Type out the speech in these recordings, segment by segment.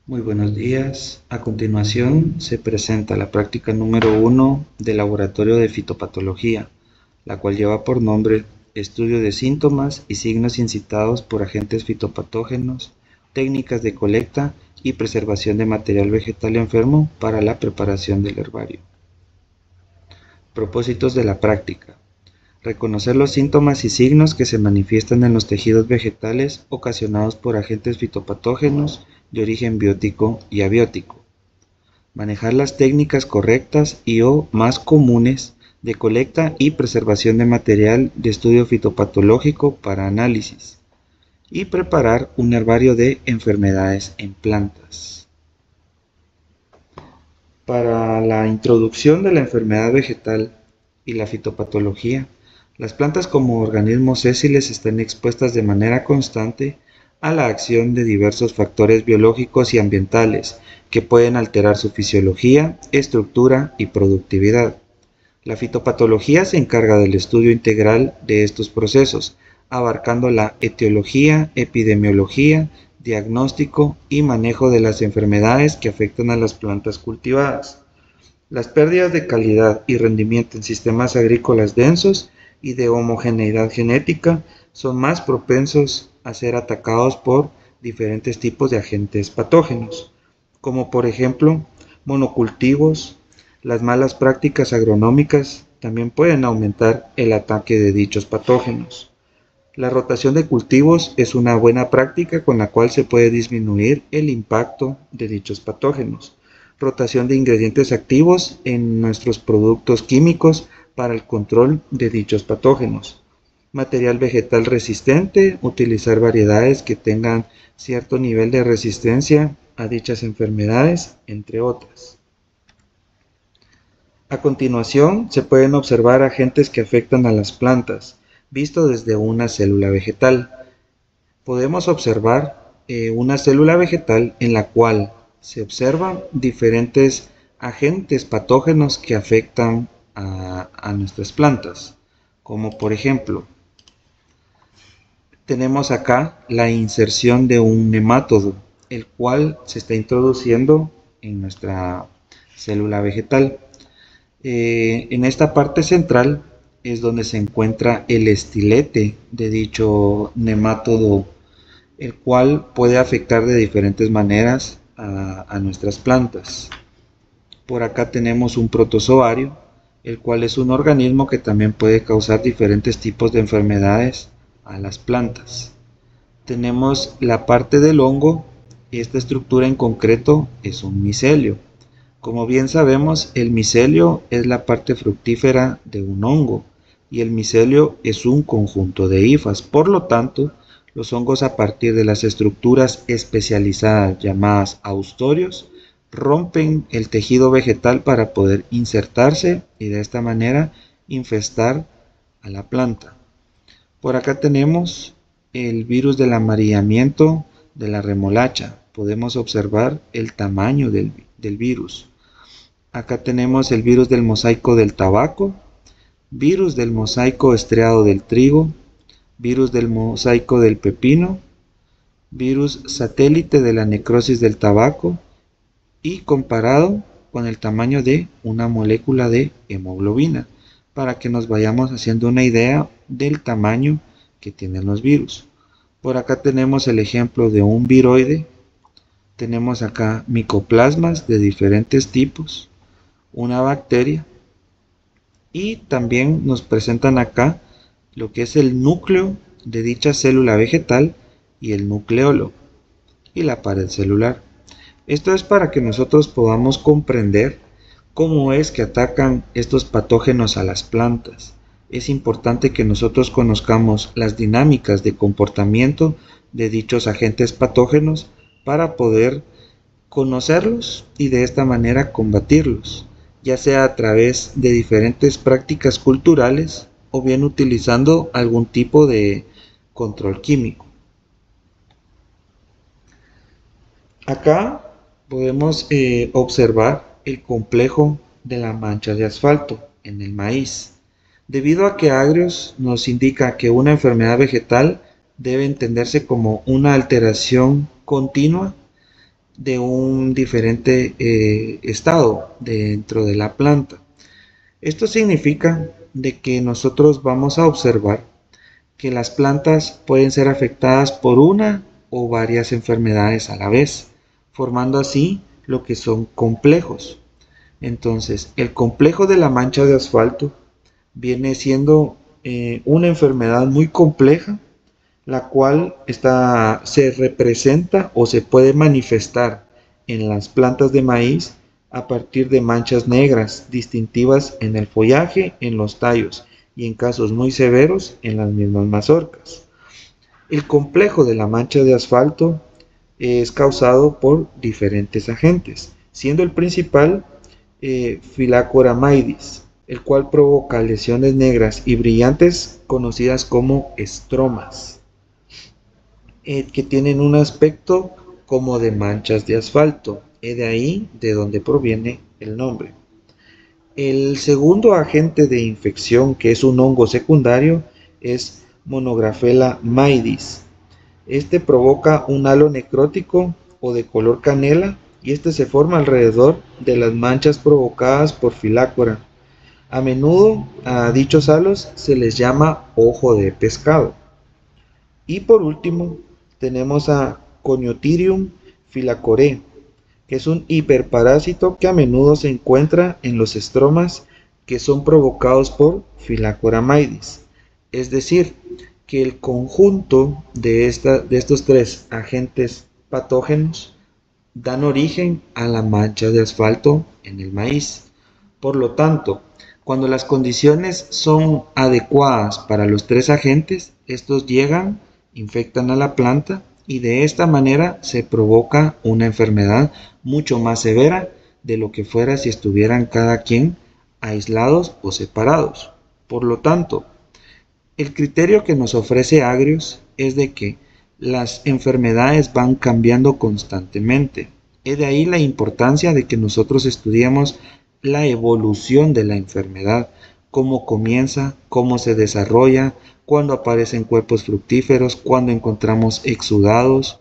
Muy buenos días. A continuación se presenta la práctica número 1 del Laboratorio de Fitopatología, la cual lleva por nombre Estudio de síntomas y signos incitados por agentes fitopatógenos, técnicas de colecta y preservación de material vegetal enfermo para la preparación del herbario. Propósitos de la práctica. Reconocer los síntomas y signos que se manifiestan en los tejidos vegetales ocasionados por agentes fitopatógenos de origen biótico y abiótico. Manejar las técnicas correctas y o más comunes de colecta y preservación de material de estudio fitopatológico para análisis. Y preparar un herbario de enfermedades en plantas. Para la introducción de la enfermedad vegetal y la fitopatología, las plantas como organismos sésiles están expuestas de manera constante a la acción de diversos factores biológicos y ambientales que pueden alterar su fisiología, estructura y productividad. La fitopatología se encarga del estudio integral de estos procesos, abarcando la etiología, epidemiología, diagnóstico y manejo de las enfermedades que afectan a las plantas cultivadas. Las pérdidas de calidad y rendimiento en sistemas agrícolas densos y de homogeneidad genética son más propensos a ser atacados por diferentes tipos de agentes patógenos, como por ejemplo monocultivos. Las malas prácticas agronómicas también pueden aumentar el ataque de dichos patógenos. La rotación de cultivos es una buena práctica con la cual se puede disminuir el impacto de dichos patógenos. Rotación de ingredientes activos en nuestros productos químicos para el control de dichos patógenos. Material vegetal resistente, utilizar variedades que tengan cierto nivel de resistencia a dichas enfermedades, entre otras. A continuación, se pueden observar agentes que afectan a las plantas, visto desde una célula vegetal. Podemos observar una célula vegetal en la cual se observan diferentes agentes patógenos que afectan a nuestras plantas, como por ejemplo, tenemos acá la inserción de un nemátodo, el cual se está introduciendo en nuestra célula vegetal. En esta parte central es donde se encuentra el estilete de dicho nemátodo, el cual puede afectar de diferentes maneras a nuestras plantas. Por acá tenemos un protozoario, el cual es un organismo que también puede causar diferentes tipos de enfermedades a las plantas. Tenemos la parte del hongo, y esta estructura en concreto es un micelio. Como bien sabemos, el micelio es la parte fructífera de un hongo y el micelio es un conjunto de hifas. Por lo tanto, los hongos, a partir de las estructuras especializadas llamadas austorios, rompen el tejido vegetal para poder insertarse y de esta manera infestar a la planta. Por acá tenemos el virus del amarillamiento de la remolacha. Podemos observar el tamaño del virus. Acá tenemos el virus del mosaico del tabaco, virus del mosaico estriado del trigo, virus del mosaico del pepino, virus satélite de la necrosis del tabaco y comparado con el tamaño de una molécula de hemoglobina, para que nos vayamos haciendo una idea del tamaño que tienen los virus. Por acá tenemos el ejemplo de un viroide. Tenemos acá micoplasmas de diferentes tipos, una bacteria, y también nos presentan acá lo que es el núcleo de dicha célula vegetal y el nucleolo y la pared celular. Esto es para que nosotros podamos comprender cómo es que atacan estos patógenos a las plantas. Es importante que nosotros conozcamos las dinámicas de comportamiento de dichos agentes patógenos para poder conocerlos y de esta manera combatirlos, ya sea a través de diferentes prácticas culturales o bien utilizando algún tipo de control químico. Acá podemos observar el complejo de la mancha de asfalto en el maíz. Debido a que Agrios nos indica que una enfermedad vegetal debe entenderse como una alteración continua de un diferente estado dentro de la planta. Esto significa de que nosotros vamos a observar que las plantas pueden ser afectadas por una o varias enfermedades a la vez, formando así lo que son complejos. Entonces, el complejo de la mancha de asfalto viene siendo una enfermedad muy compleja, la cual se representa o se puede manifestar en las plantas de maíz a partir de manchas negras distintivas en el follaje, en los tallos y en casos muy severos en las mismas mazorcas. El complejo de la mancha de asfalto es causado por diferentes agentes, siendo el principal Phylacera maidis, el cual provoca lesiones negras y brillantes conocidas como estromas, que tienen un aspecto como de manchas de asfalto, de ahí de donde proviene el nombre. El segundo agente de infección, que es un hongo secundario, es Monographela maidis. Este provoca un halo necrótico o de color canela y este se forma alrededor de las manchas provocadas por Phylacera. A menudo a dichos halos se les llama ojo de pescado. Y por último tenemos a Coniotherium phylacoree, que es un hiperparásito que a menudo se encuentra en los estromas que son provocados por Phylacera maidis. Es decir, que el conjunto de estos tres agentes patógenos dan origen a la mancha de asfalto en el maíz. Por lo tanto, cuando las condiciones son adecuadas para los tres agentes, estos llegan, infectan a la planta y de esta manera se provoca una enfermedad mucho más severa de lo que fuera si estuvieran cada quien aislados o separados. Por lo tanto, el criterio que nos ofrece Agrios es de que las enfermedades van cambiando constantemente. Es de ahí la importancia de que nosotros estudiemos la evolución de la enfermedad, cómo comienza, cómo se desarrolla, cuándo aparecen cuerpos fructíferos, cuándo encontramos exudados,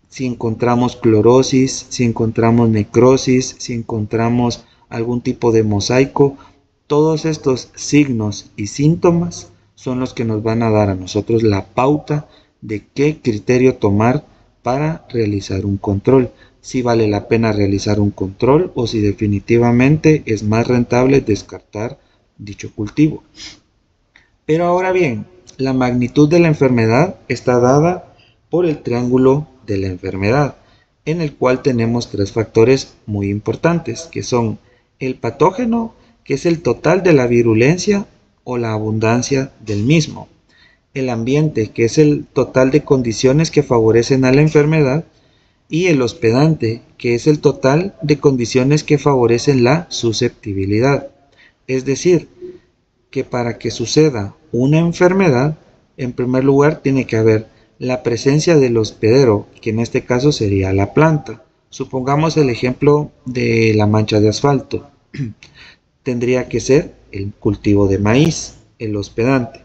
si encontramos clorosis, si encontramos necrosis, si encontramos algún tipo de mosaico. Todos estos signos y síntomas son los que nos van a dar a nosotros la pauta de qué criterio tomar para realizar un control, si vale la pena realizar un control o si definitivamente es más rentable descartar dicho cultivo. Pero ahora bien, la magnitud de la enfermedad está dada por el triángulo de la enfermedad, en el cual tenemos tres factores muy importantes, que son el patógeno, que es el total de la virulencia o la abundancia del mismo, el ambiente, que es el total de condiciones que favorecen a la enfermedad, y el hospedante, que es el total de condiciones que favorecen la susceptibilidad. Es decir, que para que suceda una enfermedad, en primer lugar tiene que haber la presencia del hospedero, que en este caso sería la planta. Supongamos el ejemplo de la mancha de asfalto. Tendría que ser el cultivo de maíz, el hospedante.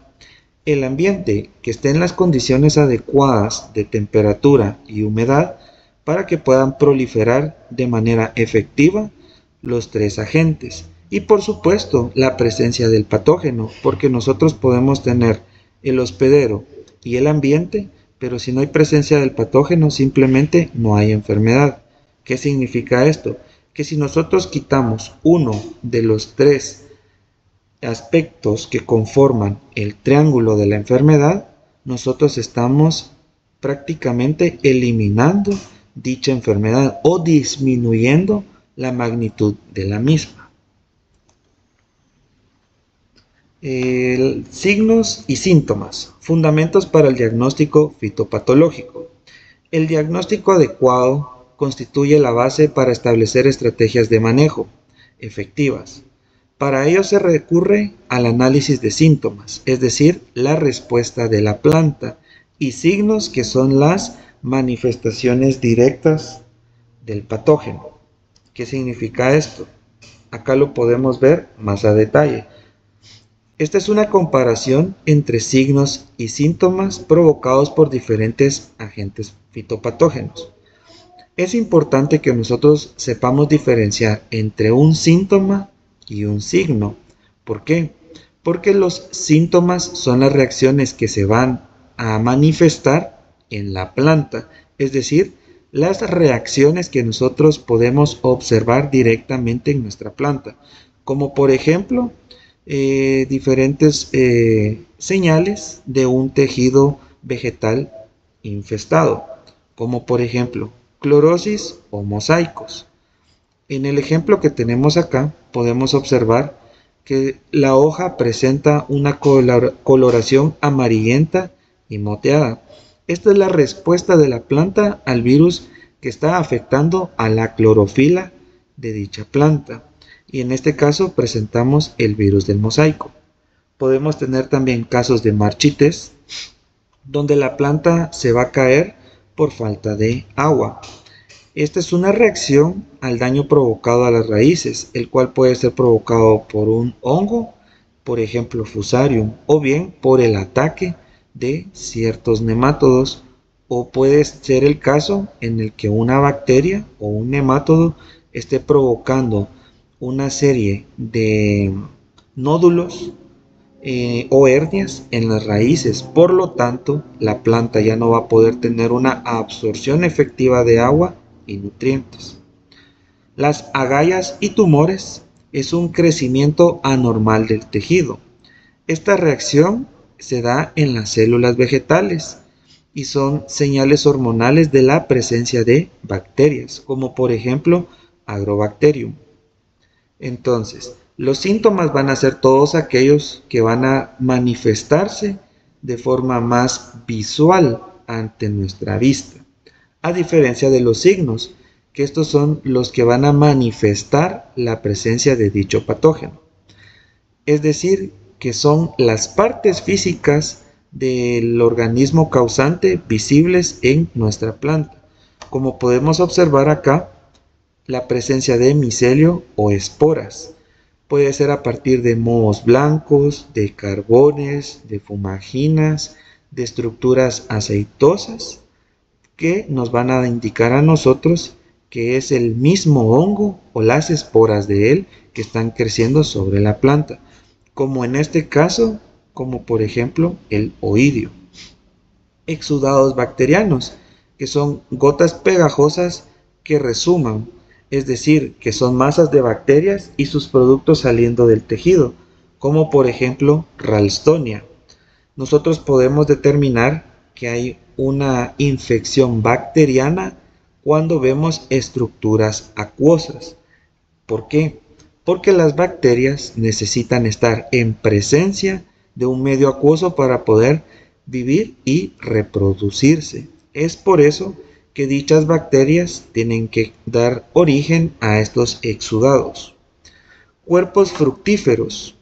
El ambiente, que esté en las condiciones adecuadas de temperatura y humedad para que puedan proliferar de manera efectiva los tres agentes. Y por supuesto, la presencia del patógeno, porque nosotros podemos tener el hospedero y el ambiente, pero si no hay presencia del patógeno, simplemente no hay enfermedad. ¿Qué significa esto? Que si nosotros quitamos uno de los tres aspectos que conforman el triángulo de la enfermedad, nosotros estamos prácticamente eliminando dicha enfermedad o disminuyendo la magnitud de la misma. Signos y síntomas, fundamentos para el diagnóstico fitopatológico. El diagnóstico adecuado constituye la base para establecer estrategias de manejo efectivas. Para ello se recurre al análisis de síntomas, es decir, la respuesta de la planta, y signos, que son las manifestaciones directas del patógeno. ¿Qué significa esto? Acá lo podemos ver más a detalle. Esta es una comparación entre signos y síntomas provocados por diferentes agentes fitopatógenos. Es importante que nosotros sepamos diferenciar entre un síntoma y un signo. ¿Por qué? Porque los síntomas son las reacciones que se van a manifestar en la planta, es decir, las reacciones que nosotros podemos observar directamente en nuestra planta, como por ejemplo diferentes señales de un tejido vegetal infestado, como por ejemplo clorosis o mosaicos. En el ejemplo que tenemos acá podemos observar que la hoja presenta una coloración amarillenta y moteada. Esta es la respuesta de la planta al virus que está afectando a la clorofila de dicha planta. Y en este caso presentamos el virus del mosaico. Podemos tener también casos de marchites, donde la planta se va a caer por falta de agua. Esta es una reacción al daño provocado a las raíces, el cual puede ser provocado por un hongo, por ejemplo Fusarium, o bien por el ataque de ciertos nemátodos, o puede ser el caso en el que una bacteria o un nemátodo esté provocando una serie de nódulos o hernias en las raíces. Por lo tanto, la planta ya no va a poder tener una absorción efectiva de agua y nutrientes. Las agallas y tumores es un crecimiento anormal del tejido. Esta reacción se da en las células vegetales y son señales hormonales de la presencia de bacterias, como por ejemplo Agrobacterium. Entonces, los síntomas van a ser todos aquellos que van a manifestarse de forma más visual ante nuestra vista, a diferencia de los signos, que estos son los que van a manifestar la presencia de dicho patógeno. Es decir, que son las partes físicas del organismo causante visibles en nuestra planta. Como podemos observar acá, la presencia de micelio o esporas. Puede ser a partir de mohos blancos, de carbones, de fumaginas, de estructuras aceitosas, que nos van a indicar a nosotros que es el mismo hongo o las esporas de él que están creciendo sobre la planta, como en este caso, como por ejemplo el oidio. Exudados bacterianos, que son gotas pegajosas que resuman, es decir, que son masas de bacterias y sus productos saliendo del tejido, como por ejemplo Ralstonia. Nosotros podemos determinar que hay una infección bacteriana cuando vemos estructuras acuosas. ¿Por qué? Porque las bacterias necesitan estar en presencia de un medio acuoso para poder vivir y reproducirse. Es por eso que dichas bacterias tienen que dar origen a estos exudados. Cuerpos fructíferos,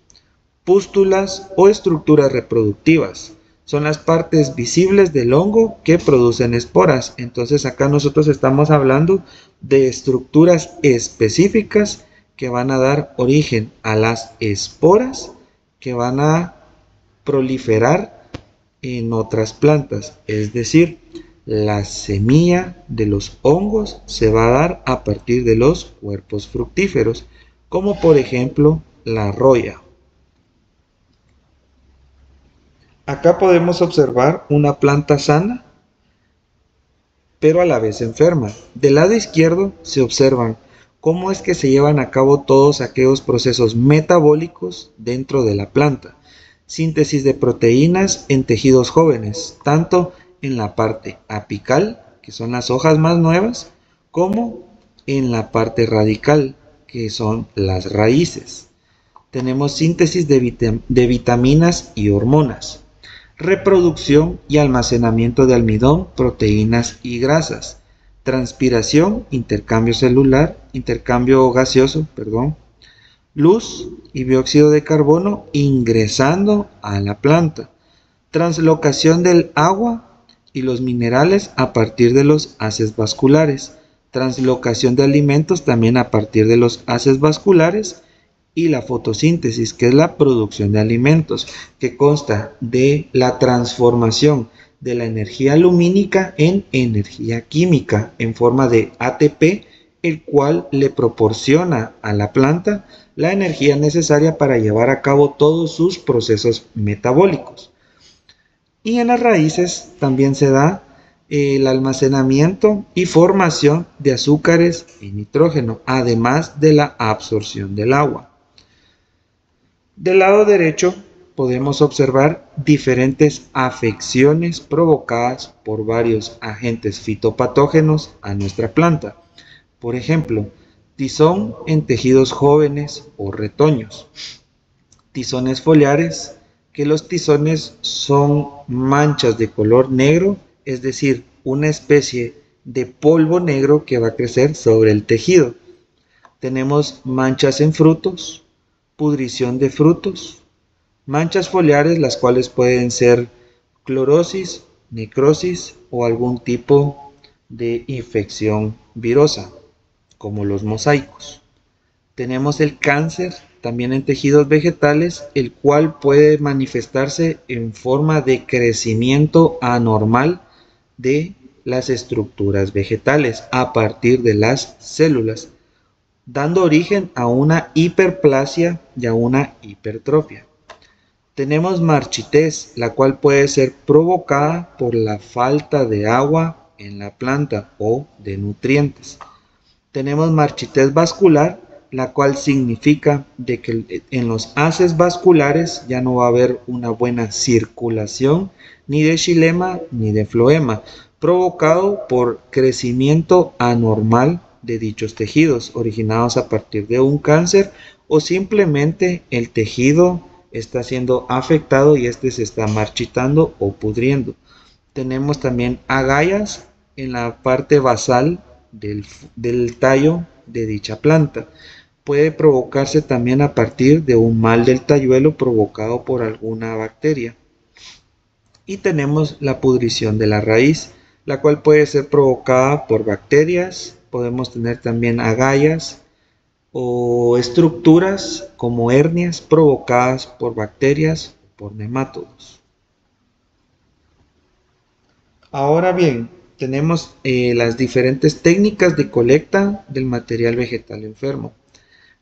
pústulas o estructuras reproductivas son las partes visibles del hongo que producen esporas. Entonces acá nosotros estamos hablando de estructuras específicas que van a dar origen a las esporas que van a proliferar en otras plantas, es decir, la semilla de los hongos se va a dar a partir de los cuerpos fructíferos, como por ejemplo la roya. Acá podemos observar una planta sana, pero a la vez enferma. Del lado izquierdo se observan cómo es que se llevan a cabo todos aquellos procesos metabólicos dentro de la planta. Síntesis de proteínas en tejidos jóvenes, tanto en la parte apical, que son las hojas más nuevas, como en la parte radical, que son las raíces. Tenemos síntesis de vitaminas y hormonas, reproducción y almacenamiento de almidón, proteínas y grasas, transpiración, intercambio gaseoso, luz y dióxido de carbono ingresando a la planta, translocación del agua y los minerales a partir de los haces vasculares, translocación de alimentos también a partir de los haces vasculares, y la fotosíntesis, que es la producción de alimentos, que consta de la transformación de la energía lumínica en energía química en forma de ATP, el cual le proporciona a la planta la energía necesaria para llevar a cabo todos sus procesos metabólicos. Y en las raíces también se da el almacenamiento y formación de azúcares y nitrógeno, además de la absorción del agua. Del lado derecho podemos observar diferentes afecciones provocadas por varios agentes fitopatógenos a nuestra planta. Por ejemplo, tizón en tejidos jóvenes o retoños. Tizones foliares, que los tizones son manchas de color negro, es decir, una especie de polvo negro que va a crecer sobre el tejido. Tenemos manchas en frutos, pudrición de frutos, manchas foliares, las cuales pueden ser clorosis, necrosis o algún tipo de infección virosa, como los mosaicos. Tenemos el cáncer también en tejidos vegetales, el cual puede manifestarse en forma de crecimiento anormal de las estructuras vegetales a partir de las células, dando origen a una hiperplasia y a una hipertrofia. Tenemos marchitez, la cual puede ser provocada por la falta de agua en la planta o de nutrientes. Tenemos marchitez vascular, la cual significa de que en los haces vasculares ya no va a haber una buena circulación ni de xilema ni de floema, provocado por crecimiento anormal de dichos tejidos originados a partir de un cáncer, o simplemente el tejido está siendo afectado y este se está marchitando o pudriendo. Tenemos también agallas en la parte basal del tallo de dicha planta. Puede provocarse también a partir de un mal del talluelo provocado por alguna bacteria. Y tenemos la pudrición de la raíz, la cual puede ser provocada por bacterias. Podemos tener también agallas o estructuras como hernias provocadas por bacterias o por nemátodos. Ahora bien, tenemos las diferentes técnicas de colecta del material vegetal enfermo.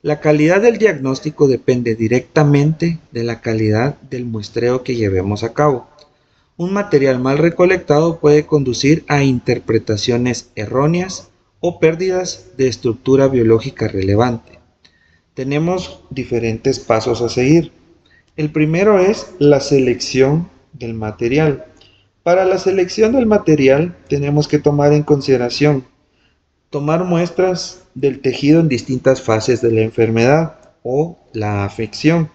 La calidad del diagnóstico depende directamente de la calidad del muestreo que llevemos a cabo. Un material mal recolectado puede conducir a interpretaciones erróneas o pérdidas de estructura biológica relevante. Tenemos diferentes pasos a seguir. El primero es la selección del material. Para la selección del material tenemos que tomar en consideración tomar muestras del tejido en distintas fases de la enfermedad o la afección,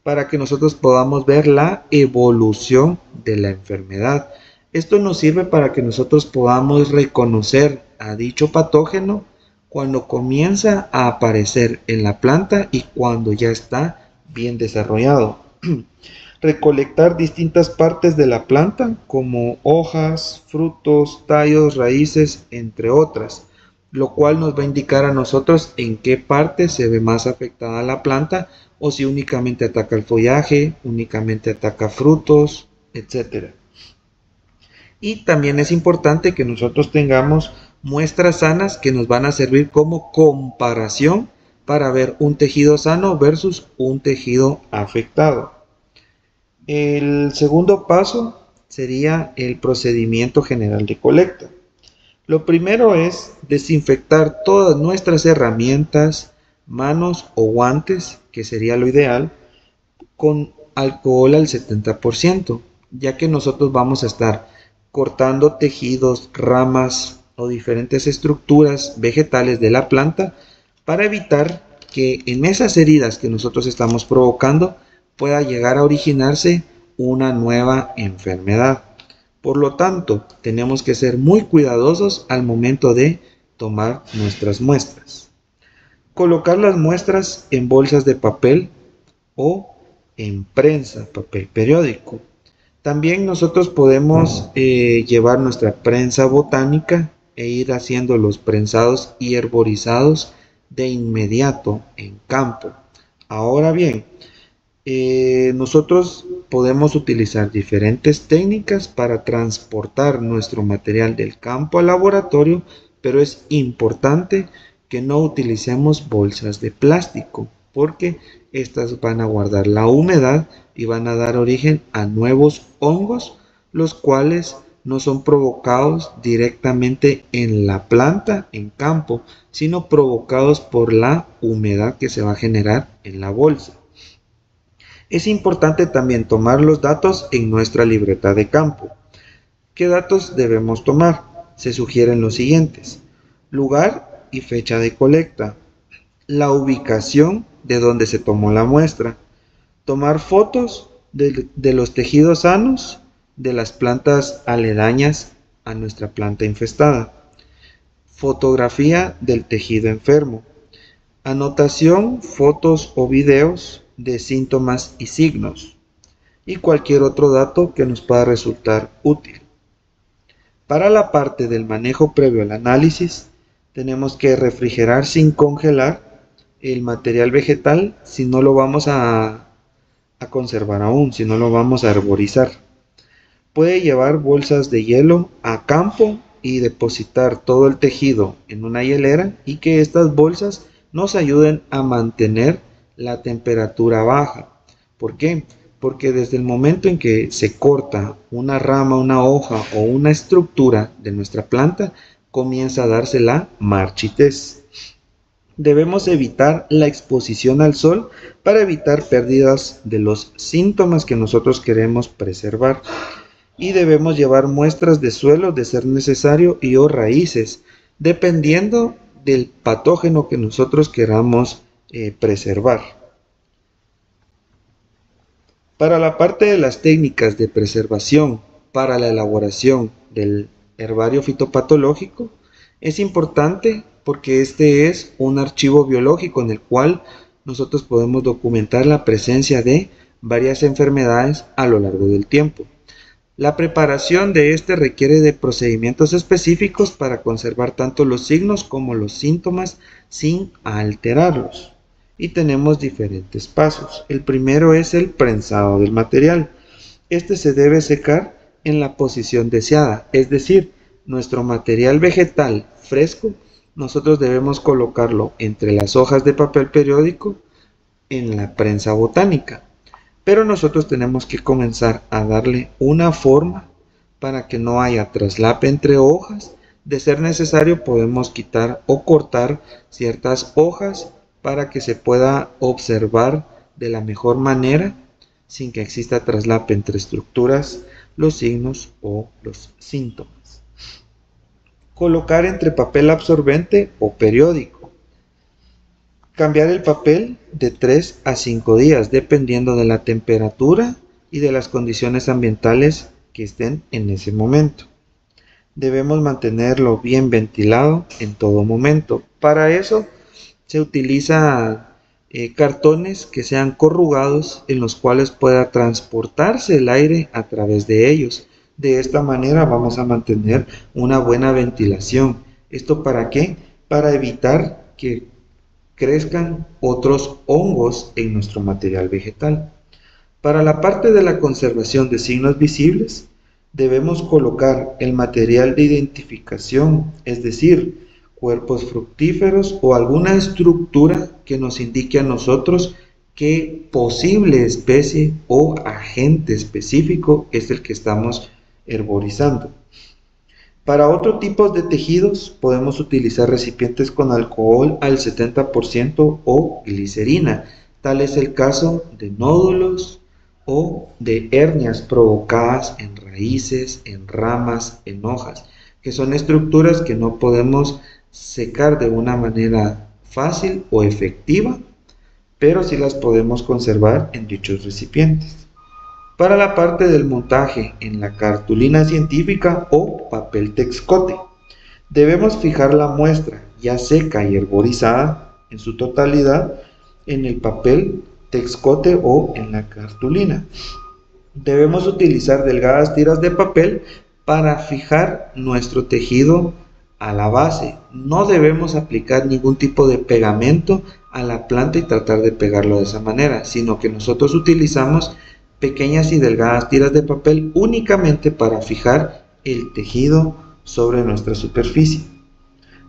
para que nosotros podamos ver la evolución de la enfermedad. Esto nos sirve para que nosotros podamos reconocer a dicho patógeno cuando comienza a aparecer en la planta y cuando ya está bien desarrollado. Recolectar distintas partes de la planta como hojas, frutos, tallos, raíces, entre otras, lo cual nos va a indicar a nosotros en qué parte se ve más afectada la planta, o si únicamente ataca el follaje, únicamente ataca frutos, etc. Y también es importante que nosotros tengamos muestras sanas que nos van a servir como comparación para ver un tejido sano versus un tejido afectado. El segundo paso sería el procedimiento general de colecta. Lo primero es desinfectar todas nuestras herramientas, manos o guantes, que sería lo ideal, con alcohol al 70%, ya que nosotros vamos a estar cortando tejidos, ramas o diferentes estructuras vegetales de la planta para evitar que en esas heridas que nosotros estamos provocando pueda llegar a originarse una nueva enfermedad. Por lo tanto, tenemos que ser muy cuidadosos al momento de tomar nuestras muestras. Colocar las muestras en bolsas de papel o en prensa, papel periódico. También nosotros podemos llevar nuestra prensa botánica e ir haciendo los prensados y herborizados de inmediato en campo. Ahora bien, Nosotros podemos utilizar diferentes técnicas para transportar nuestro material del campo al laboratorio, pero es importante que no utilicemos bolsas de plástico, porque estas van a guardar la humedad y van a dar origen a nuevos hongos, los cuales no son provocados directamente en la planta, en campo, sino provocados por la humedad que se va a generar en la bolsa. Es importante también tomar los datos en nuestra libreta de campo. ¿Qué datos debemos tomar? Se sugieren los siguientes: lugar y fecha de colecta, la ubicación de donde se tomó la muestra, tomar fotos de los tejidos sanos de las plantas aledañas a nuestra planta infestada, fotografía del tejido enfermo, anotación, fotos o videos de síntomas y signos, y cualquier otro dato que nos pueda resultar útil. Para la parte del manejo previo al análisis, tenemos que refrigerar sin congelar el material vegetal si no lo vamos a conservar aún, si no lo vamos a herborizar. Puede llevar bolsas de hielo a campo y depositar todo el tejido en una hielera, y que estas bolsas nos ayuden a mantener la temperatura baja. ¿Por qué? Porque desde el momento en que se corta una rama, una hoja o una estructura de nuestra planta, comienza a darse la marchitez. Debemos evitar la exposición al sol para evitar pérdidas de los síntomas que nosotros queremos preservar. Y debemos llevar muestras de suelo de ser necesario y o raíces, dependiendo del patógeno que nosotros queramos preservar. Para la parte de las técnicas de preservación para la elaboración del herbario fitopatológico, es importante porque este es un archivo biológico en el cual nosotros podemos documentar la presencia de varias enfermedades a lo largo del tiempo. La preparación de este requiere de procedimientos específicos para conservar tanto los signos como los síntomas sin alterarlos. Y tenemos diferentes pasos. El primero es el prensado del material. Este se debe secar en la posición deseada, es decir, nuestro material vegetal fresco, nosotros debemos colocarlo entre las hojas de papel periódico en la prensa botánica. Pero nosotros tenemos que comenzar a darle una forma para que no haya traslape entre hojas. De ser necesario, podemos quitar o cortar ciertas hojas para que se pueda observar de la mejor manera sin que exista traslape entre estructuras, los signos o los síntomas. Colocar entre papel absorbente o periódico. Cambiar el papel de 3 a 5 días, dependiendo de la temperatura y de las condiciones ambientales que estén en ese momento. Debemos mantenerlo bien ventilado en todo momento. Para eso se utiliza cartones que sean corrugados, en los cuales pueda transportarse el aire a través de ellos. De esta manera vamos a mantener una buena ventilación. ¿Esto para qué? Para evitar que crezcan otros hongos en nuestro material vegetal. Para la parte de la conservación de signos visibles, debemos colocar el material de identificación, es decir, cuerpos fructíferos o alguna estructura que nos indique a nosotros qué posible especie o agente específico es el que estamos herborizando. Para otro tipo de tejidos podemos utilizar recipientes con alcohol al 70% o glicerina. Tal es el caso de nódulos o de hernias provocadas en raíces, en ramas, en hojas, que son estructuras que no podemos secar de una manera fácil o efectiva, pero sí las podemos conservar en dichos recipientes. Para la parte del montaje en la cartulina científica o papel texcote, debemos fijar la muestra ya seca y herborizada en su totalidad en el papel texcote o en la cartulina. Debemos utilizar delgadas tiras de papel para fijar nuestro tejido a la base. No debemos aplicar ningún tipo de pegamento a la planta y tratar de pegarlo de esa manera, sino que nosotros utilizamos pequeñas y delgadas tiras de papel únicamente para fijar el tejido sobre nuestra superficie.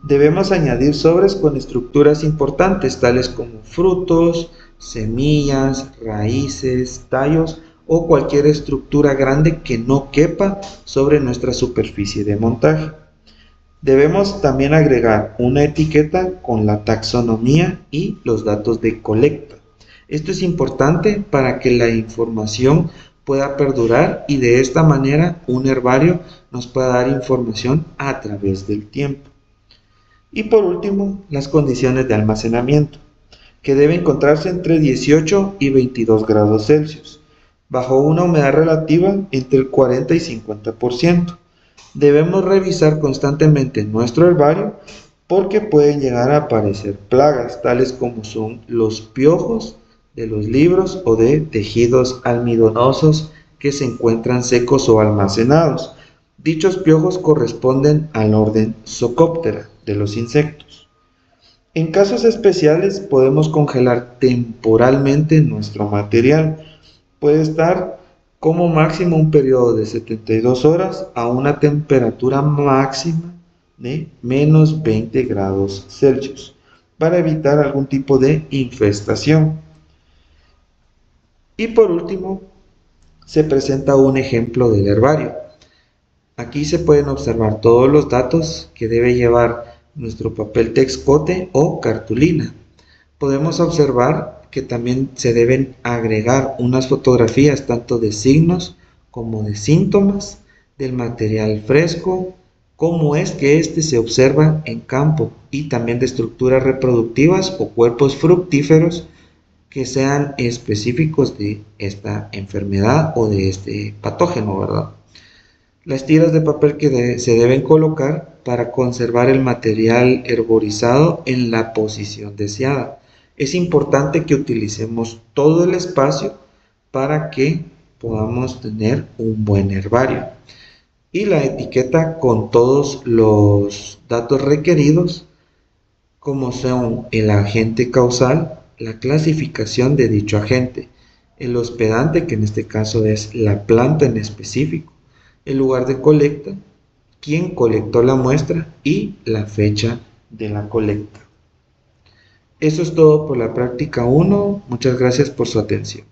Debemos añadir sobres con estructuras importantes tales como frutos, semillas, raíces, tallos o cualquier estructura grande que no quepa sobre nuestra superficie de montaje. Debemos también agregar una etiqueta con la taxonomía y los datos de colecta. Esto es importante para que la información pueda perdurar y de esta manera un herbario nos pueda dar información a través del tiempo. Y por último, las condiciones de almacenamiento, que debe encontrarse entre 18 y 22 grados Celsius, bajo una humedad relativa entre el 40 y 50%. Debemos revisar constantemente nuestro herbario porque pueden llegar a aparecer plagas, tales como son los piojos de los libros o de tejidos almidonosos que se encuentran secos o almacenados. Dichos piojos corresponden al orden Psocoptera de los insectos. En casos especiales podemos congelar temporalmente nuestro material. Puede estar como máximo un periodo de 72 horas a una temperatura máxima de menos 20 grados Celsius para evitar algún tipo de infestación. Y por último, se presenta un ejemplo del herbario. Aquí se pueden observar todos los datos que debe llevar nuestro papel texcote o cartulina. Podemos observar que también se deben agregar unas fotografías tanto de signos como de síntomas del material fresco, cómo es que éste se observa en campo y también de estructuras reproductivas o cuerpos fructíferos que sean específicos de esta enfermedad o de este patógeno, ¿verdad? Las tiras de papel que se deben colocar para conservar el material herborizado en la posición deseada. Es importante que utilicemos todo el espacio para que podamos tener un buen herbario. Y la etiqueta con todos los datos requeridos, como son el agente causal, la clasificación de dicho agente, el hospedante, que en este caso es la planta en específico, el lugar de colecta, quién colectó la muestra y la fecha de la colecta. Eso es todo por la práctica 1. Muchas gracias por su atención.